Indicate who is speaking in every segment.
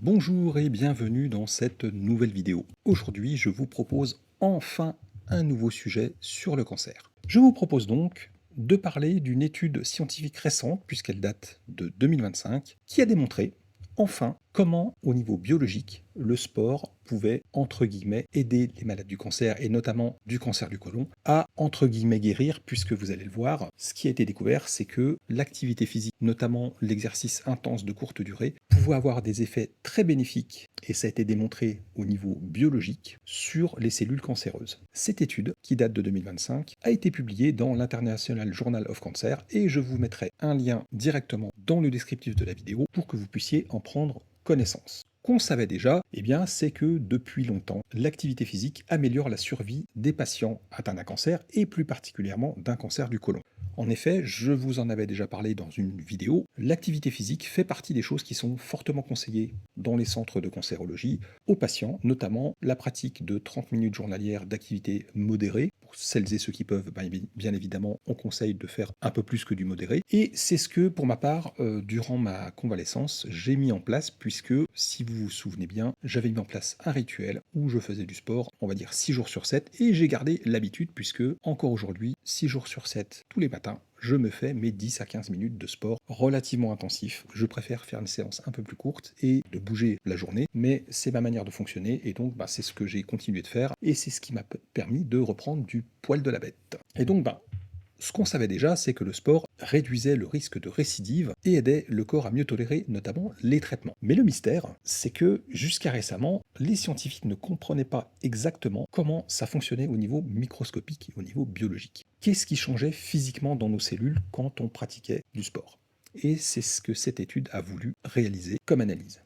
Speaker 1: Bonjour et bienvenue dans cette nouvelle vidéo. Aujourd'hui, je vous propose enfin un nouveau sujet sur le cancer. Je vous propose donc de parler d'une étude scientifique récente, puisqu'elle date de 2025, qui a démontré, enfin, comment, au niveau biologique, le sport pouvait, entre guillemets, aider les malades du cancer, et notamment du cancer du côlon, à, entre guillemets, guérir, puisque vous allez le voir, ce qui a été découvert, c'est que l'activité physique, notamment l'exercice intense de courte durée, pouvait avoir des effets très bénéfiques, et ça a été démontré au niveau biologique, sur les cellules cancéreuses. Cette étude, qui date de 2025, a été publiée dans l'International Journal of Cancer, et je vous mettrai un lien directement dans le descriptif de la vidéo pour que vous puissiez en prendre connaissance. Qu'on savait déjà, c'est que depuis longtemps, l'activité physique améliore la survie des patients atteints d'un cancer et plus particulièrement d'un cancer du côlon. En effet, je vous en avais déjà parlé dans une vidéo, l'activité physique fait partie des choses qui sont fortement conseillées dans les centres de cancérologie aux patients, notamment la pratique de 30 minutes journalières d'activité modérée. Pour celles et ceux qui peuvent, bien évidemment, on conseille de faire un peu plus que du modéré. Et c'est ce que, pour ma part, durant ma convalescence, j'ai mis en place, puisque, si vous vous souvenez bien, j'avais mis en place un rituel où je faisais du sport, on va dire 6 jours sur 7, et j'ai gardé l'habitude, puisque, encore aujourd'hui, 6 jours sur 7, tous les matins, je me fais mes 10 à 15 minutes de sport relativement intensif. Je préfère faire une séance un peu plus courte et de bouger la journée, mais c'est ma manière de fonctionner, et donc c'est ce que j'ai continué de faire, et c'est ce qui m'a permis de reprendre du poil de la bête. Et donc, ce qu'on savait déjà, c'est que le sport réduisait le risque de récidive et aidait le corps à mieux tolérer notamment les traitements. Mais le mystère, c'est que jusqu'à récemment, les scientifiques ne comprenaient pas exactement comment ça fonctionnait au niveau microscopique et au niveau biologique. Qu'est-ce qui changeait physiquement dans nos cellules quand on pratiquait du sport? Et c'est ce que cette étude a voulu réaliser comme analyse.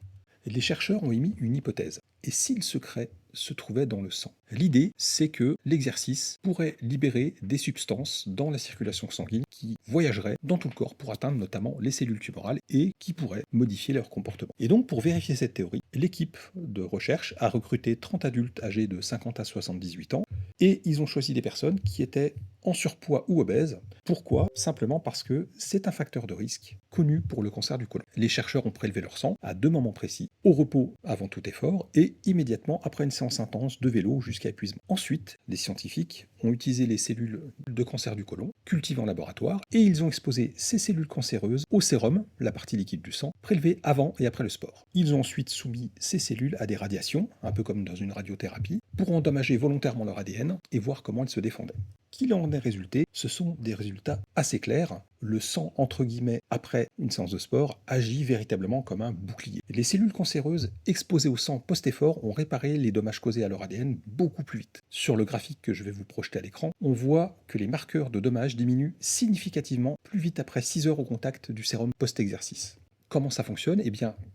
Speaker 1: Les chercheurs ont émis une hypothèse. Et si le secret se trouvait dans le sang? L'idée, c'est que l'exercice pourrait libérer des substances dans la circulation sanguine qui voyageraient dans tout le corps pour atteindre notamment les cellules tumorales et qui pourraient modifier leur comportement. Et donc, pour vérifier cette théorie, l'équipe de recherche a recruté 30 adultes âgés de 50 à 78 ans et ils ont choisi des personnes qui étaient en surpoids ou obèses. Pourquoi? Simplement parce que c'est un facteur de risque connu pour le cancer du côlon. Les chercheurs ont prélevé leur sang à 2 moments précis, au repos avant tout effort et immédiatement après une séance intense de vélo jusqu'à épuisement. Ensuite, les scientifiques ont utilisé les cellules de cancer du côlon, cultivées en laboratoire, et ils ont exposé ces cellules cancéreuses au sérum, la partie liquide du sang, prélevée avant et après le sport. Ils ont ensuite soumis ces cellules à des radiations, un peu comme dans une radiothérapie, pour endommager volontairement leur ADN et voir comment elles se défendaient. Qu'il en est résulté, ce sont des résultats assez clairs. Le sang, entre guillemets, après une séance de sport, agit véritablement comme un bouclier. Les cellules cancéreuses exposées au sang post-effort ont réparé les dommages causés à leur ADN beaucoup plus vite. Sur le graphique que je vais vous projeter à l'écran, on voit que les marqueurs de dommages diminuent significativement plus vite après 6 heures au contact du sérum post-exercice. Comment ça fonctionne?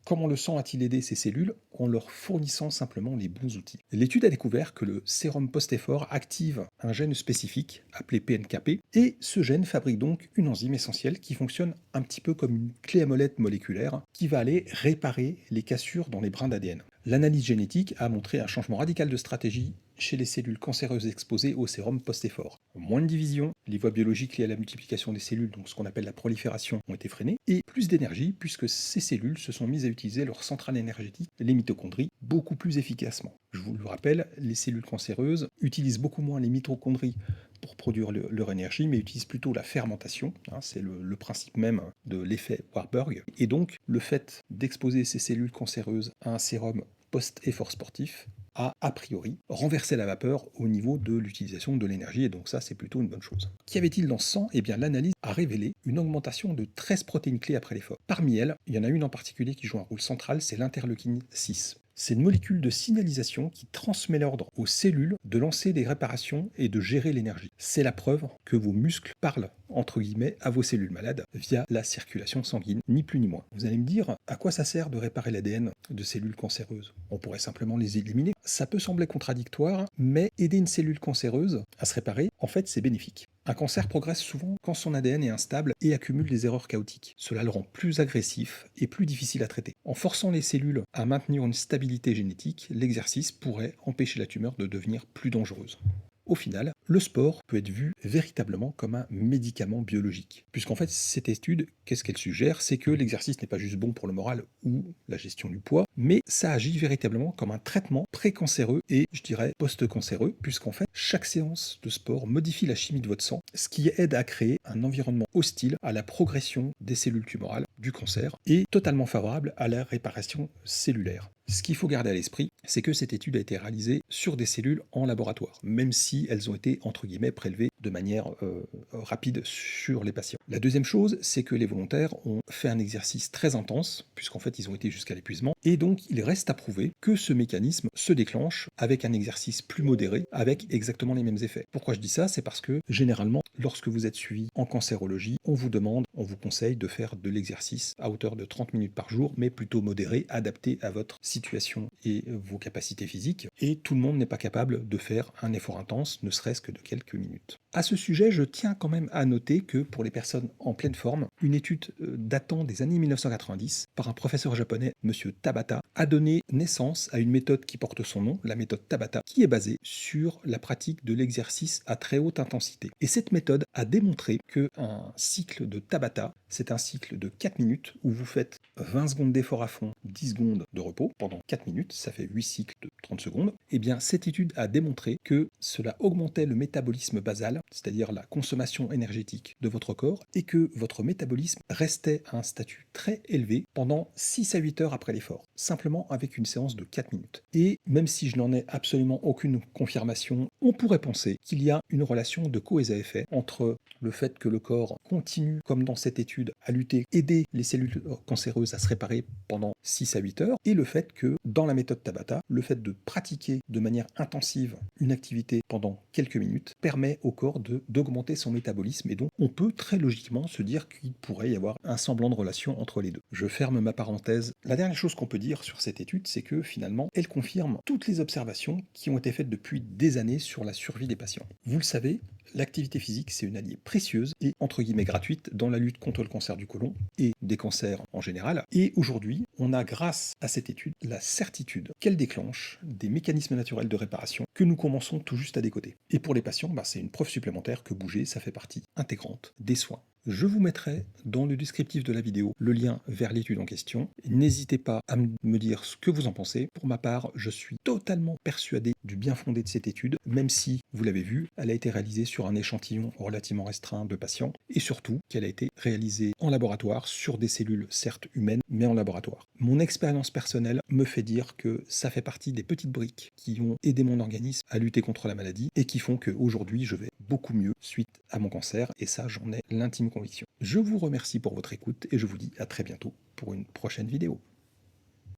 Speaker 1: Comment le sang a-t-il aidé ces cellules? En leur fournissant simplement les bons outils. L'étude a découvert que le sérum post-effort active un gène spécifique appelé PNKP, et ce gène fabrique donc une enzyme essentielle qui fonctionne un petit peu comme une clé à molette moléculaire qui va aller réparer les cassures dans les brins d'ADN. L'analyse génétique a montré un changement radical de stratégie chez les cellules cancéreuses exposées au sérum post-effort. Moins de division, les voies biologiques liées à la multiplication des cellules, donc ce qu'on appelle la prolifération, ont été freinées, et plus d'énergie puisque ces cellules se sont mises à utiliser leur centrale énergétique, les mitochondries, beaucoup plus efficacement. Je vous le rappelle, les cellules cancéreuses utilisent beaucoup moins les mitochondries pour produire leur énergie, mais utilisent plutôt la fermentation, c'est le principe même de l'effet Warburg, et donc le fait d'exposer ces cellules cancéreuses à un sérum post-effort sportif a priori renversé la vapeur au niveau de l'utilisation de l'énergie, et donc ça c'est plutôt une bonne chose. Qu'y avait-il dans ce sang? L'analyse a révélé une augmentation de 13 protéines clés après l'effort. Parmi elles, il y en a une en particulier qui joue un rôle central, c'est l'interleukine 6. C'est une molécule de signalisation qui transmet l'ordre aux cellules de lancer des réparations et de gérer l'énergie. C'est la preuve que vos muscles parlent, entre guillemets, à vos cellules malades via la circulation sanguine, ni plus ni moins. Vous allez me dire, à quoi ça sert de réparer l'ADN de cellules cancéreuses? On pourrait simplement les éliminer. Ça peut sembler contradictoire, mais aider une cellule cancéreuse à se réparer, en fait, c'est bénéfique. Un cancer progresse souvent quand son ADN est instable et accumule des erreurs chaotiques. Cela le rend plus agressif et plus difficile à traiter. En forçant les cellules à maintenir une stabilité génétique, l'exercice pourrait empêcher la tumeur de devenir plus dangereuse. au final, le sport peut être vu véritablement comme un médicament biologique. Puisqu'en fait, cette étude, qu'est-ce qu'elle suggère? C'est que l'exercice n'est pas juste bon pour le moral ou la gestion du poids, mais ça agit véritablement comme un traitement précancéreux et, je dirais, post-cancéreux, puisqu'en fait, chaque séance de sport modifie la chimie de votre sang, ce qui aide à créer un environnement hostile à la progression des cellules tumorales du cancer et totalement favorable à la réparation cellulaire. Ce qu'il faut garder à l'esprit, c'est que cette étude a été réalisée sur des cellules en laboratoire, même si elles ont été, entre guillemets, prélevées de manière rapide sur les patients. La deuxième chose, c'est que les volontaires ont fait un exercice très intense, puisqu'en fait ils ont été jusqu'à l'épuisement, et donc il reste à prouver que ce mécanisme se déclenche avec un exercice plus modéré, avec exactement les mêmes effets. Pourquoi je dis ça? C'est parce que généralement, lorsque vous êtes suivi en cancérologie, on vous conseille de faire de l'exercice à hauteur de 30 minutes par jour, mais plutôt modéré, adapté à votre situation et vos capacités physiques. Et tout le monde n'est pas capable de faire un effort intense, ne serait-ce que de quelques minutes. À ce sujet, je tiens quand même à noter que pour les personnes en pleine forme, une étude datant des années 1990 par un professeur japonais, Monsieur Tabata, a donné naissance à une méthode qui porte son nom, la méthode Tabata, qui est basée sur la pratique de l'exercice à très haute intensité. Et cette méthode a démontré qu'un cycle de Tabata, c'est un cycle de 4 minutes où vous faites 20 secondes d'effort à fond, 10 secondes de repos pendant 4 minutes, ça fait 8 cycles de 30 secondes. Et bien cette étude a démontré que cela augmentait le métabolisme basal, c'est-à-dire la consommation énergétique de votre corps, et que votre métabolisme restait à un statut très élevé pendant 6 à 8 heures après l'effort, simplement avec une séance de 4 minutes. Et même si je n'en ai absolument aucune confirmation, on pourrait penser qu'il y a une relation de cause à effet entre le fait que le corps continue, comme dans cette étude, à lutter, aider les cellules cancéreuses à se réparer pendant 6 à 8 heures, et le fait que dans la méthode Tabata, le fait de pratiquer de manière intensive une activité pendant quelques minutes permet au corps d'augmenter son métabolisme, et donc on peut très logiquement se dire qu'il pourrait y avoir un semblant de relation entre les deux. Je ferme ma parenthèse. La dernière chose qu'on peut dire sur cette étude, c'est que finalement, elle confirme toutes les observations qui ont été faites depuis des années sur la survie des patients. Vous le savez, l'activité physique, c'est une alliée précieuse et entre guillemets gratuite dans la lutte contre le cancer du côlon et des cancers en général. Et aujourd'hui, on a grâce à cette étude la certitude qu'elle déclenche des mécanismes naturels de réparation que nous commençons tout juste à décoder. Et pour les patients, c'est une preuve supplémentaire que bouger, ça fait partie intégrante des soins. Je vous mettrai dans le descriptif de la vidéo le lien vers l'étude en question. N'hésitez pas à me dire ce que vous en pensez. Pour ma part, je suis totalement persuadé du bien fondé de cette étude, même si, vous l'avez vu, elle a été réalisée sur un échantillon relativement restreint de patients, et surtout qu'elle a été réalisée en laboratoire sur des cellules certes humaines, mais en laboratoire. Mon expérience personnelle me fait dire que ça fait partie des petites briques qui ont aidé mon organisme à lutter contre la maladie et qui font qu'aujourd'hui je vais beaucoup mieux suite à mon cancer, et ça j'en ai l'intime conviction. Je vous remercie pour votre écoute et je vous dis à très bientôt pour une prochaine vidéo.